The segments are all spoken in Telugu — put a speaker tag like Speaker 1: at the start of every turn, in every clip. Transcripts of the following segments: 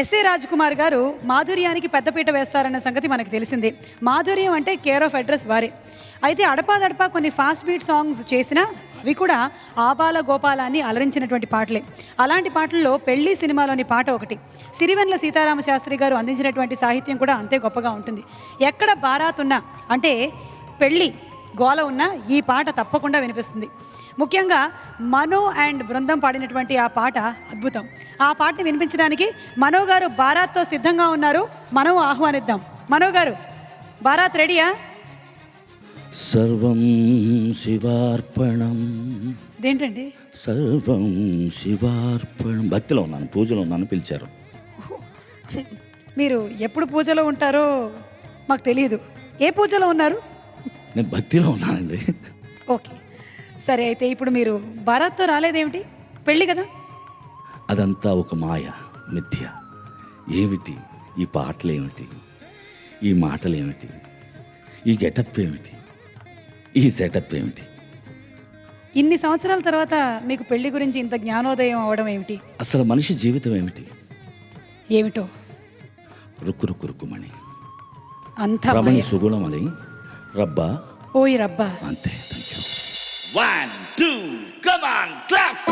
Speaker 1: ఎస్ఏ రాజ్ కుమార్ గారు మాధుర్యానికి పెద్దపీట వేస్తారన్న సంగతి మనకు తెలిసిందే. మాధుర్యం అంటే కేర్ ఆఫ్ అడ్రస్ వారే. అయితే అడపాదడపా కొన్ని ఫాస్ట్ బీట్ సాంగ్స్ చేసినా అవి కూడా ఆబాల గోపాలాన్ని అలరించినటువంటి పాటలే. అలాంటి పాటల్లో పెళ్లి సినిమాలోని పాట ఒకటి. సిరివెన్నెల సీతారామ శాస్త్రి గారు అందించినటువంటి సాహిత్యం కూడా అంతే గొప్పగా ఉంటుంది. ఎక్కడ బారాత్ ఉన్నా అంటే పెళ్ళి గోల ఉన్నా ఈ పాట తప్పకుండా వినిపిస్తుంది. ముఖ్యంగా మనో అండ్ బృందం పాడినటువంటి ఆ పాట అద్భుతం. ఆ పాటని వినిపించడానికి మనో గారు బారాత్తో సిద్ధంగా ఉన్నారు. మనం ఆహ్వానిద్దాం. మనో గారు, బారాత్ రెడీయా?
Speaker 2: సర్వం శివార్పణం.
Speaker 1: ఇదేంటండి?
Speaker 2: సర్వం శివార్పణం. భక్తిలో ఉన్నాను, పూజలో ఉన్నాను, పిలిచారు.
Speaker 1: మీరు ఎప్పుడు పూజలో ఉంటారో మాకు తెలియదు. ఏ పూజలో ఉన్నారు?
Speaker 2: నేను భక్తిలో ఉన్నానండి.
Speaker 1: ఓకే, సరే. అయితే ఇప్పుడు మీరు బారాత్తో రాలేదేమిటి? పెళ్ళి కదా.
Speaker 2: అదంతా ఒక మాయ, మిథ్య. ఏమిటి ఈ పాటలు, ఏమిటి ఈ మాటలు, ఏమిటి ఈ గెటప్, ఏమిటి ఈ సెటప్, ఏమిటి?
Speaker 1: ఇన్ని సంవత్సరాల తర్వాత మీకు పెళ్లి గురించి ఇంత జ్ఞానోదయం అవ్వడం ఏమిటి?
Speaker 2: అసలు మనిషి జీవితం ఏమిటి?
Speaker 1: ఏమిటో
Speaker 2: రుక్కు రుక్కు రుక్కుమణి
Speaker 1: అంత
Speaker 2: రమణి సుగుణమని రబ్బా
Speaker 1: ఓయ్ రబ్బా.
Speaker 2: అంతే. Thank you.
Speaker 3: 1, 2, come on, claps!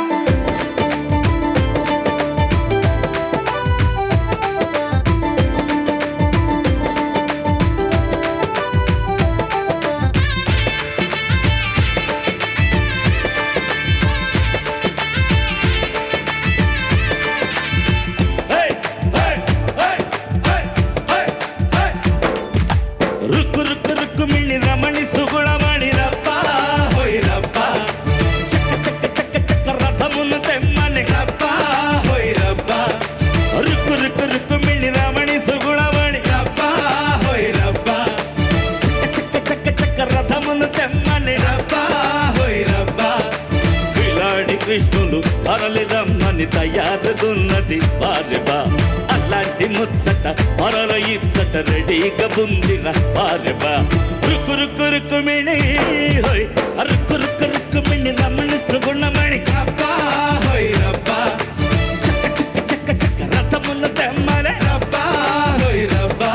Speaker 3: రుక్కు రుక్కు రుక్కు మిళ్ళి రమణి సుగుణమణి రబ్బా హోయ్ రబ్బా, చక్క చక్క చక్క చక్క రథమును తెమ్మని రబ్బా హోయ్ రబ్బా. రుక్కు రుక్కు రుక్కు మిళ్ళి రమణి సుగుణమణి రబ్బా హోయ్ రబ్బా, చక్క చక్క చక్క చక్క రథమును తెమ్మని రబ్బా హోయ్ రబ్బా. విలాడి కృష్ణులు తరలి రమ్మని తయారుగున్నది వారెబా. అలాంటి ముచ్చట మరల ఇచ్చట రెడీగా బుందిన వారెబా. రుక్కు రుక్కు రుక్కు మిణి హోయ్, రుక్కు రుక్కు రుక్కు మిణి రమణి సుగుణమణి రబ్బా హోయ్ రబ్బా, చక్క చక్క చక్క చక్క రథమున తెమ్మనే రబ్బా హోయ్ రబ్బా.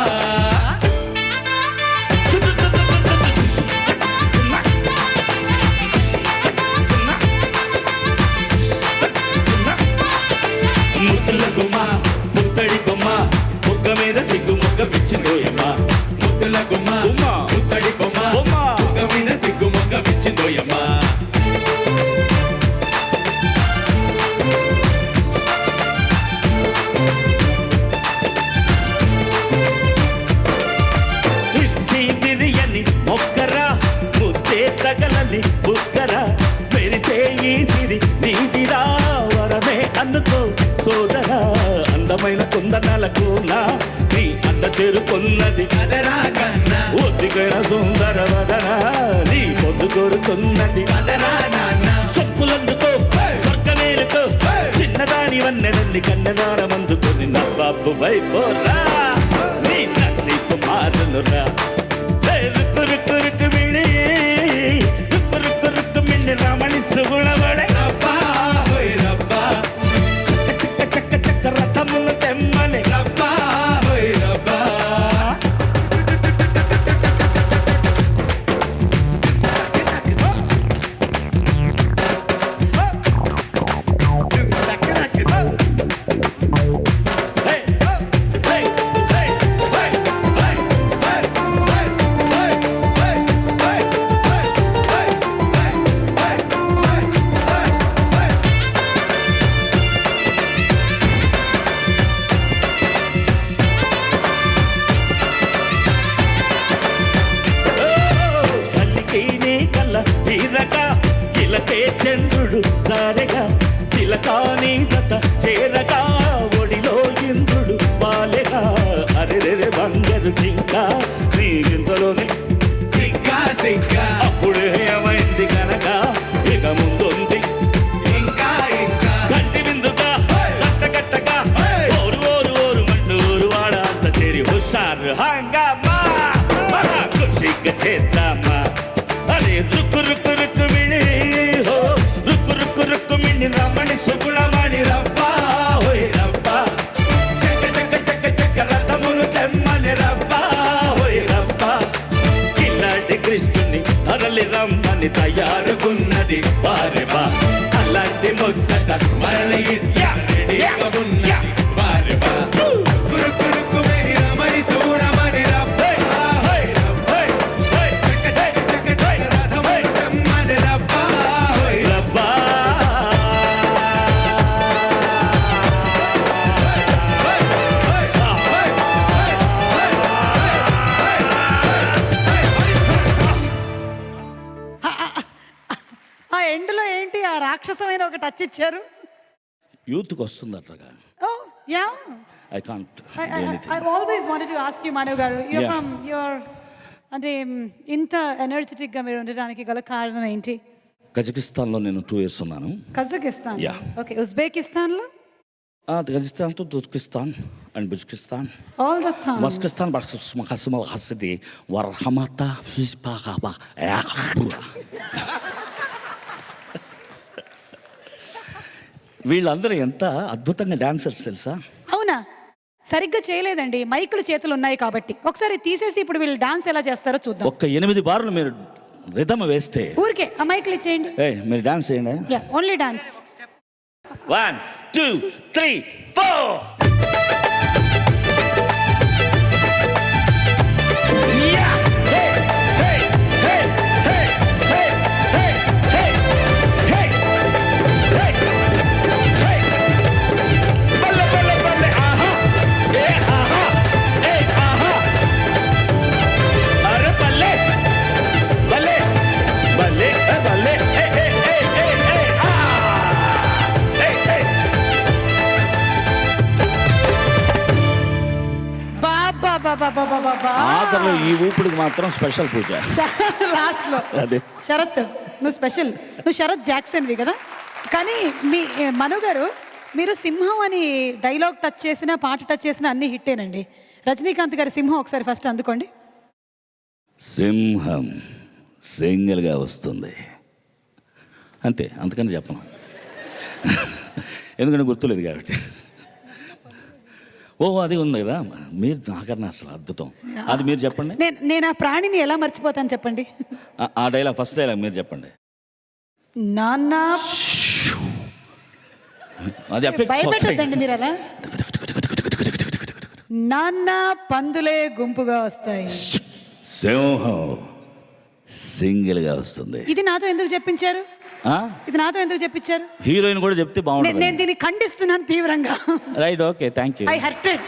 Speaker 3: ముద్దుల గుమ్మ ముత్తడి బొమ్మ బుగ్గ మీద సిగ్గు మొగ్గ విచ్చిందోయమ్మా. ముద్దుల గుమ్మ ముత్తడి బొమ్మ బుగ్గ మీద సిగ్గు మొగ్గ విచ్చిందోయమ్మా. ఇచ్చి బిర్యాని మొక్కరా, ముద్దే తగలని బుక్కరా, మెరిసే ఈ సిరి నీదిరా, వరమే అనుకో సోదరా. అందమైన కుందనాలకు నా నీ అంద చేరుకున్నది ఒద్దిగైన సుందర వదన, నీ పొద్దు కోరుతున్నది సొక్కులందుకో స్వర్గమేలుకో, చిన్నదాని వన్నెలన్నీ కన్నదానమందుకొని నా బాబు వైపోరా, నీ నసీపు మారునురా. రుక్కు రుక్కు రుక్కు మిణి రుక్కు రుక్కు రుక్కు మిణి రమణి సుగుణమణి రబ్బా హోయ్ రబ్బా, చక్క చక్క చక్క చక్క రథమును తెమ్మని రబ్బా హోయ్ రబ్బా. తీరక ఇలకే చంద్రుడు జారెగా, చిలకాని జత చేరగా, ఒడిలో ఇంద్రుడు బాలెగా. అరెరె బంగారు జింక నీ ఇంతలోనే సిగ్గా సిగ్గా, అప్పుడు ఏమైంది కనుక ఇక ముందుంది ఇంకా ఇంకా. గంటి విందుగా చట్టగట్టగా ఓరు ఓరు ఓరు మంటూ ఊరు వాడ అంత చేరి హుషారు హంగామా, మహా ఖుషిగా చేద్దామా. అరే రుక్కు రుక్కు రుక్కు మిణి హో, రుక్కు రుక్కు రుక్కు మిణి రమణి సుగుణమణి రబ్బా హోయ్ రబ్బా, చక్క చక్క రమ్మని తయారుగున్నది వారెవా అలాంటి ముచ్చట మరలి రెడీగా ఉన్నది వారెవా గురు గురుకు మేరి రమణి చూడమని రబ్బా హై రబ్బా హై చక చక చక చక రథమును తెమ్మని రబ్బా హై రబ్బా
Speaker 1: ఆ ఎండ్లో ఏంటి ఆ రాక్షసమైన ఒక టచ్ ఇచ్చారు.
Speaker 2: యూత్కి వస్తుందట్రగా.
Speaker 1: Oh yeah
Speaker 2: I can't
Speaker 1: I always wanted to ask you Manu గారు యూర్
Speaker 2: Yeah.
Speaker 1: ఫ్రమ్ యువర్ అంటే ఇంత ఎనర్జెటిక్గా మీరు ఉండడానికి గల కారణం ఏంటి?
Speaker 2: కజకిస్తాన్లో నేను 2 years ఉన్నాను.
Speaker 1: Kazakhstan,
Speaker 2: Yeah.
Speaker 1: ఓకే. ఉజ్బెకిస్తాన్లో
Speaker 2: Kazakhstan Turkestan and Buzkistan
Speaker 1: all the time.
Speaker 2: మస్కిస్తాన్ మఖసిమల్ హసిది వర్హమత ఫిస్పాగా వీళ్ళందరూ ఎంత అద్భుతంగా డాన్సర్స్ తెలుసా?
Speaker 1: అవునా? సరిగ్గా చేయలేదండి, మైకులు చేతులు ఉన్నాయి కాబట్టి. ఒకసారి తీసేసి ఇప్పుడు వీళ్ళు డాన్స్ ఎలా చేస్తారో చూద్దాం.
Speaker 2: ఒక్క 8 బార్లు మీరు రిథమ్ వేస్తే
Speaker 1: ఊరికే ఆ మైకులు ఇచ్చేయండి.
Speaker 2: మీరు డాన్స్ చేయండి.
Speaker 1: Yeah, only dance.
Speaker 2: 1 2 3 4 ఆఖరిలో ఈ ఊపిడికి మాత్రం స్పెషల్ పూజ
Speaker 1: లాస్ట్ లో.
Speaker 2: అదే
Speaker 1: శరత్, నువ్వు స్పెషల్. నువ్వు శరత్ జాక్సన్వి కదా. కానీ మీ మను గారు, మీరు సింహం అని డైలాగ్ టచ్ చేసిన, పాట టచ్ చేసిన అన్ని హిట్టేనండి. రజనీకాంత్ గారి సింహం ఒకసారి ఫస్ట్ అందుకోండి.
Speaker 2: సింహం సింగిల్గా వస్తుంది అంతే, అంతకని చెప్పను ఎందుకంటే గుర్తులేదు కాబట్టి. ఓ అది ఉంది కదా, మీరు నాకన్నా అసలు అద్భుతం. అది మీరు చెప్పండి.
Speaker 1: నేను ఆ ప్రాణిని ఎలా మర్చిపోతాను చెప్పండి.
Speaker 2: ఆ డైలాగ్, ఫస్ట్ డైలాగ్ మీరు చెప్పండి.
Speaker 1: నాన్న
Speaker 2: అది ఎఫెక్ట్స్
Speaker 1: భయపెట్టద్దండి
Speaker 2: వస్తాయి.
Speaker 1: మీరు అలా. నాన్న పందులే గుంపుగా వస్తాయి.
Speaker 2: సింహం సింగిల్గా వస్తుంది.
Speaker 1: ఇది నాతో ఎందుకు చెప్పించారు? ఇది నాతో ఎందుకు చెప్పించారు?
Speaker 2: హీరోయిన్ కూడా చెప్తే బాగుంటుంది.
Speaker 1: నేను దీన్ని ఖండిస్తున్నాను తీవ్రంగా.
Speaker 2: Right, okay, thank you.
Speaker 1: I hurted.